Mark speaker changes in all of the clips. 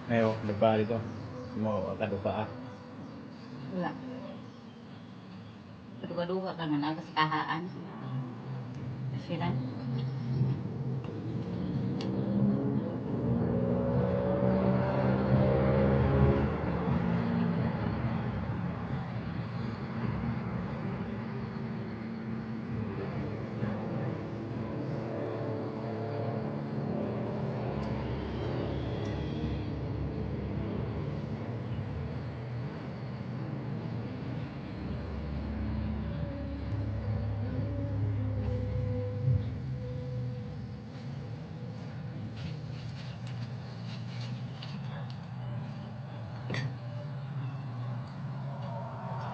Speaker 1: Ngayon, lupa dito. Mo kadupa ah.
Speaker 2: Wala. Duga-duga ka nga nagas kahaan. Sila.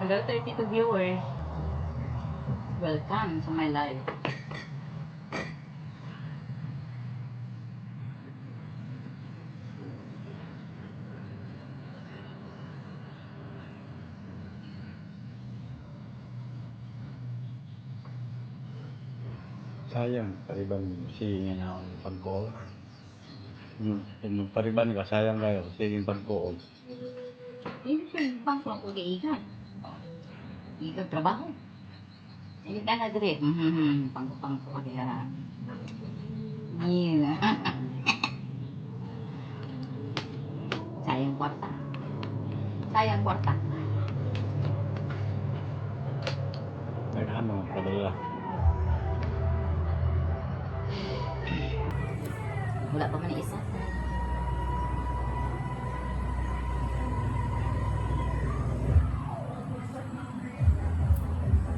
Speaker 2: Hello, 32 viewers. Welcome to my live.
Speaker 1: Sayang, pariban sige nga akong pagkool. Pariban ka, sayang kayo, sige pagkool.
Speaker 2: Hindi siya bangko ang kag-iigan. Igan trabaho. Hindi ka na dire. Pangko-pangko ka diya. Yeah. Sayang kwarta. Sayang kwarta.
Speaker 1: Nagano, padala.